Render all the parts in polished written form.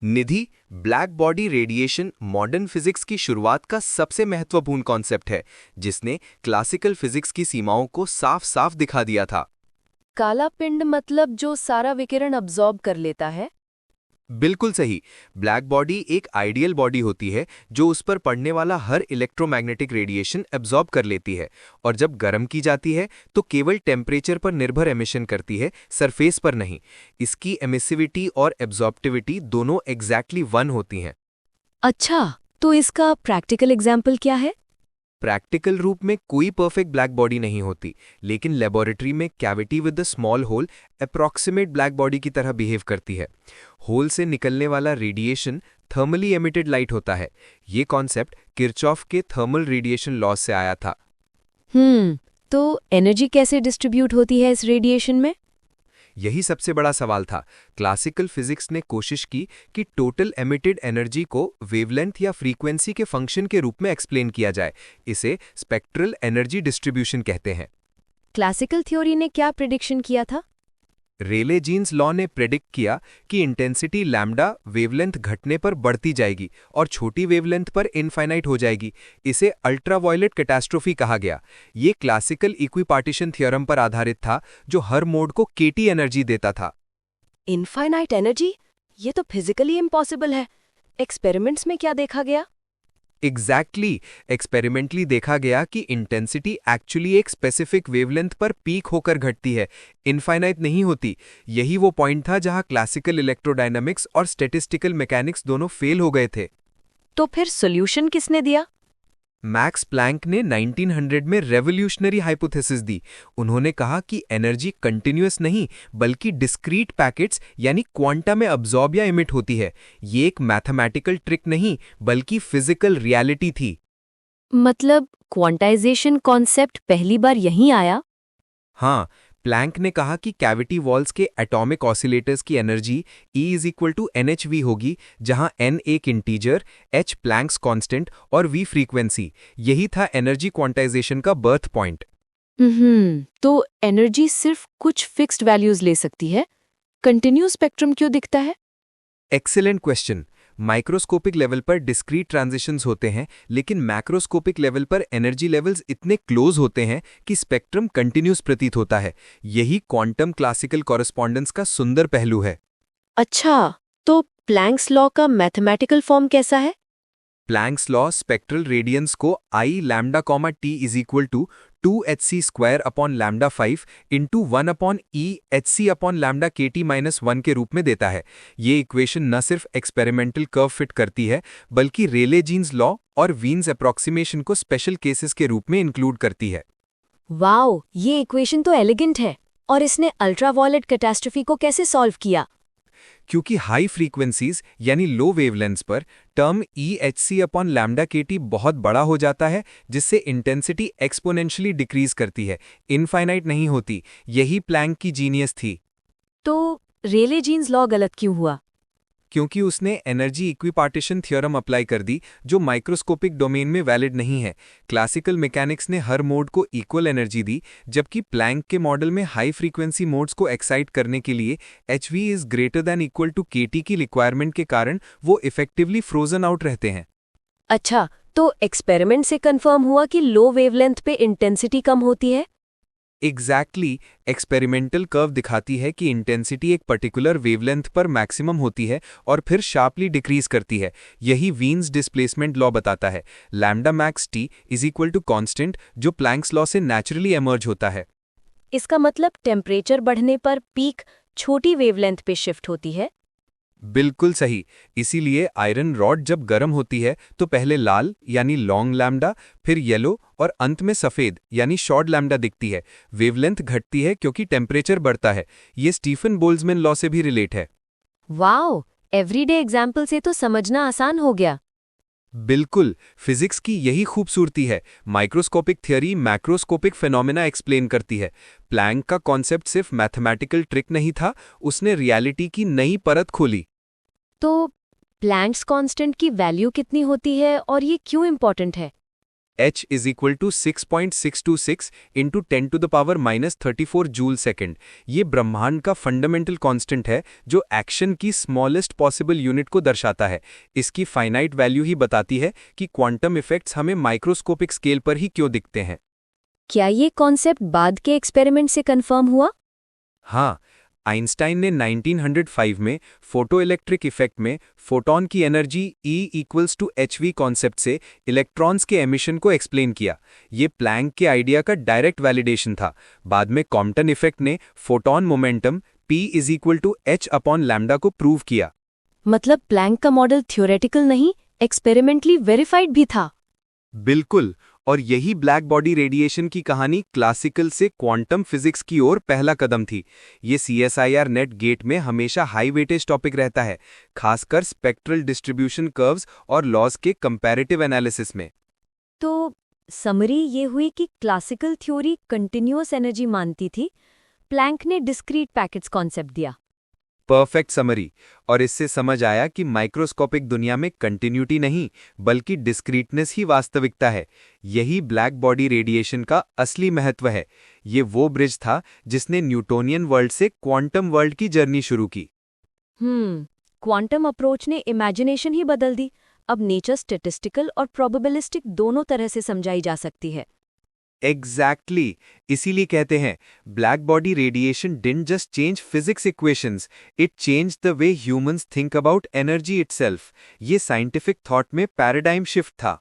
निधि, black body radiation modern physics की शुरुआत का सबसे महत्वपूर्ण कॉन्सेप्ट है, जिसने क्लासिकल फिजिक्स की सीमाओं को साफ-साफ दिखा दिया था। काला पिंड मतलब जो सारा विकिरण अब्जॉर्ब कर लेता है। बिल्कुल सही। ब्लैक बॉडी एक आइडियल बॉडी होती है जो उस पर पड़ने वाला हर इलेक्ट्रोमैग्नेटिक रेडिएशन एब्जॉर्ब कर लेती है, और जब गर्म की जाती है तो केवल टेम्परेचर पर निर्भर एमिशन करती है, सरफेस पर नहीं। इसकी एमिसिविटी और एब्जॉर्प्टिविटी दोनों एग्जैक्टली 1 होती हैं। अच्छा, तो इसका प्रैक्टिकल एग्जाम्पल क्या है? प्रैक्टिकल रूप में कोई परफेक्ट ब्लैक बॉडी नहीं होती, लेकिन लेबोरेटरी में cavity with the small hole approximate black body की तरह बिहेव करती है। होल से निकलने वाला रेडिएशन थर्मली एमिटेड लाइट होता है। ये कॉन्सेप्ट किरचॉफ के थर्मल रेडिएशन लॉ से आया था। तो एनर्जी कैसे डिस्ट्रीब्यूट होती है इस रेडिएशन में? यही सबसे बड़ा सवाल था। क्लासिकल फिजिक्स ने कोशिश की कि टोटल एमिटेड एनर्जी को वेवलेंथ या फ्रीक्वेंसी के फंक्शन के रूप में एक्सप्लेन किया जाए। इसे स्पेक्ट्रल एनर्जी डिस्ट्रीब्यूशन कहते हैं। क्लासिकल थ्योरी ने क्या प्रिडिक्शन किया था? रेले जीन्स लॉ ने प्रेडिक्ट किया कि इंटेंसिटी लैम्डा वेवलेंथ घटने पर बढ़ती जाएगी और छोटी वेवलेंथ पर इनफाइनाइट हो जाएगी। इसे अल्ट्रावायलेट कैटास्ट्रोफी कहा गया। ये क्लासिकल इक्विपार्टीशन थ्योरम पर आधारित था, जो हर मोड को केटी एनर्जी देता था। Infinite energy? ये तो फिजिकली इम्पॉसिबल है। एक्सपेरिमेंट्स में क्या देखा गया? एग्जैक्टली एक्सपेरिमेंटली देखा गया कि इंटेंसिटी एक्चुअली एक स्पेसिफिक वेवलेंथ पर पीक होकर घटती है, इनफाइनाइट नहीं होती। यही वो पॉइंट था जहां क्लासिकल इलेक्ट्रोडायनामिक्स और स्टैटिस्टिकल मैकेनिक्स दोनों फेल हो गए थे। तो फिर सॉल्यूशन किसने दिया? मैक्स प्लैंक ने 1900 में रेवोल्यूशनरी हाइपोथेसिस दी। उन्होंने कहा कि एनर्जी कंटिन्यूअस नहीं बल्कि डिस्क्रीट पैकेट्स यानी क्वांटा में अब्जॉर्ब या इमिट होती है। ये एक मैथमेटिकल ट्रिक नहीं बल्कि फिजिकल रियलिटी थी। मतलब क्वांटाइजेशन कॉन्सेप्ट पहली बार यहीं आया? हाँ, प्लैंक ने कहा कि कैविटी वॉल्स के एटॉमिक ऑसिलेटर्स की एनर्जी E = NhV होगी, जहां N एक इंटीजर, H प्लैंक्स कांस्टेंट और V फ्रीक्वेंसी। यही था एनर्जी क्वांटाइजेशन का बर्थ पॉइंट। तो एनर्जी सिर्फ कुछ फिक्स्ड वैल्यूज ले सकती है, कंटिन्यूअस स्पेक्ट्रम क्यों दिखता है? Excellent question. माइक्रोस्कोपिक लेवल पर डिस्क्रीट ट्रांजिशंस होते हैं, लेकिन मैक्रोस्कोपिक लेवल पर एनर्जी लेवल्स इतने क्लोज होते हैं कि स्पेक्ट्रम कंटिन्यूस प्रतीत होता है। यही क्वांटम क्लासिकल कॉरेस्पॉन्डेंस का सुंदर पहलू है। अच्छा, तो प्लैंक्स लॉ का मैथमेटिकल फॉर्म कैसा है? प्लैंक्स लॉ स्पेक्ट्रल रेडियंस को I λ, T = 2hc² × 1/e hc λ के रूप में देता है। ये इक्वेशन न सिर्फ एक्सपेरिमेंटल कर्व फिट करती है, बल्कि रेले जीन्स लॉ और वीन्स अप्रॉक्सीमेशन को स्पेशल केसेस के रूप में इंक्लूड करती है। वाओ, ये इक्वेशन तो एलिगेंट है। और इसने अल्ट्रावायलेट कैटास्ट्रोफी को कैसे सॉल्व किया? क्योंकि हाई फ्रीक्वेंसीज यानी लो वेवलेंथ्स पर टर्म E hc/λ बहुत बड़ा हो जाता है, जिससे इंटेंसिटी एक्सपोनेंशियली डिक्रीज करती है, इनफाइनाइट नहीं होती। यही प्लैंक की जीनियस थी। तो रेले जीन्स लॉ गलत क्यों हुआ? क्योंकि उसने एनर्जी इक्विपार्टीशन थ्योरम अप्लाई कर दी, जो माइक्रोस्कोपिक डोमेन में वैलिड नहीं है। क्लासिकल मैकेनिक्स ने हर मोड को इक्वल एनर्जी दी, जबकि प्लैंक के मॉडल में हाई फ्रीक्वेंसी मोड्स को एक्साइट करने के लिए HV > KT की रिक्वायरमेंट के कारण वो इफेक्टिवली फ्रोजन आउट रहते हैं। अच्छा, तो एक्सपेरिमेंट से कंफर्म हुआ कि लो वेवलेंथ पे इंटेंसिटी कम होती है? एग्जैक्टली एक्सपेरिमेंटल कर्व दिखाती है कि इंटेंसिटी एक पर्टिकुलर वेवलेंथ पर मैक्सिमम होती है और फिर शार्पली डिक्रीज करती है। यही वीन्स डिस्प्लेसमेंट लॉ बताता है। लैम्डा मैक्स T = कांस्टेंट, जो प्लैंक्स लॉ से नेचुरली एमर्ज होता है। इसका मतलब टेम्परेचर बढ़ने पर पीक छोटी वेवलेंथ पे शिफ्ट होती है? बिल्कुल सही। इसीलिए आयरन रॉड जब गर्म होती है तो पहले लाल यानी लॉन्ग लैम्डा, फिर येलो और अंत में सफ़ेद यानी शॉर्ट लैम्डा दिखती है। वेवलेंथ घटती है क्योंकि टेम्परेचर बढ़ता है। ये स्टीफन बोल्ट्जमैन लॉ से भी रिलेट है। वाओ, एवरीडे एग्जाम्पल से तो समझना आसान हो गया। बिल्कुल, फिजिक्स की यही खूबसूरती है। Microscopic theory macroscopic phenomena explain करती है। प्लैंक का कॉन्सेप्ट सिर्फ मैथमेटिकल ट्रिक नहीं था, उसने रियलिटी की नई परत खोली। तो प्लैंक्स कांस्टेंट की वैल्यू कितनी होती है और ये क्यों इम्पोर्टेंट है? H is equal to 6.626 into 10⁻⁻34 joule second. ये ब्रह्मांड का फंडामेंटल कांस्टेंट है जो एक्शन की स्मॉलेस्ट पॉसिबल यूनिट को दर्शाता है। इसकी फाइनाइट वैल्यू ही बताती है कि क्वांटम इफेक्ट्स हमें माइक्रोस्कोपिक स्केल पर ही क्यों दिखते हैं। क्या ये कॉन्सेप्ट बाद के एक्सपेरिमेंट से कंफर्म हुआ? हाँ, आइंस्टाइन ने 1905 में फोटोइलेक्ट्रिक इफेक्ट में फोटॉन की energy E equals to hv concept से इलेक्ट्रॉन्स के एमिशन को एक्सप्लेन किया। ये प्लैंक के आइडिया का डायरेक्ट वैलिडेशन था। बाद में कॉम्पटन इफेक्ट ने photon momentum P is equal to h upon lambda को प्रूव किया। मतलब प्लैंक का मॉडल थ्योरेटिकल नहीं, एक्सपेरिमेंटली वेरीफाइड भी था। बिल्कुल, और यही ब्लैक बॉडी रेडिएशन की कहानी क्लासिकल से क्वांटम फिजिक्स की ओर पहला कदम थी। ये CSIR नेट गेट में हमेशा हाई वेटेज टॉपिक रहता है, खासकर स्पेक्ट्रल डिस्ट्रीब्यूशन कर्व्स और लॉज के कंपैरेटिव एनालिसिस में। तो समरी ये हुई कि क्लासिकल थ्योरी कंटिन्यूअस एनर्जी मानती थी, प्लैंक ने डिस्क्रीट पैकेट्स कॉन्सेप्ट दिया। Perfect summary. और इससे समझ आया कि माइक्रोस्कोपिक दुनिया में कंटिन्यूटी नहीं बल्कि डिस्क्रीटनेस ही वास्तविकता है। यही ब्लैक बॉडी रेडिएशन का असली महत्व है। ये वो ब्रिज था जिसने न्यूटोनियन वर्ल्ड से क्वांटम वर्ल्ड की जर्नी शुरू की। क्वांटम अप्रोच ने इमेजिनेशन ही बदल दी। अब नेचर स्टैटिस्टिकल और प्रोबेबिलिस्टिक दोनों तरह से समझाई जा सकती है। एग्जैक्टली इसीलिए कहते हैं black body radiation didn't just change physics equations, it change the way humans think about energy itself. ये साइंटिफिक थॉट में पैराडाइम शिफ्ट था।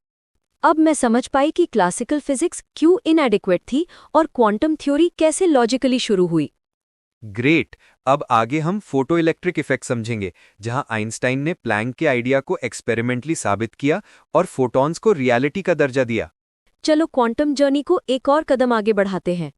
अब मैं समझ पाई कि क्लासिकल फिजिक्स क्यों इनएडिक्वेट थी और क्वांटम थ्योरी कैसे लॉजिकली शुरू हुई। ग्रेट। अब आगे हम फोटो इलेक्ट्रिक इफेक्ट समझेंगे, जहां आइंस्टाइन ने प्लैंक के आइडिया को एक्सपेरिमेंटली साबित किया और फोटॉन्स को रियलिटी का दर्जा दिया। चलो क्वांटम जर्नी को एक और कदम आगे बढ़ाते हैं।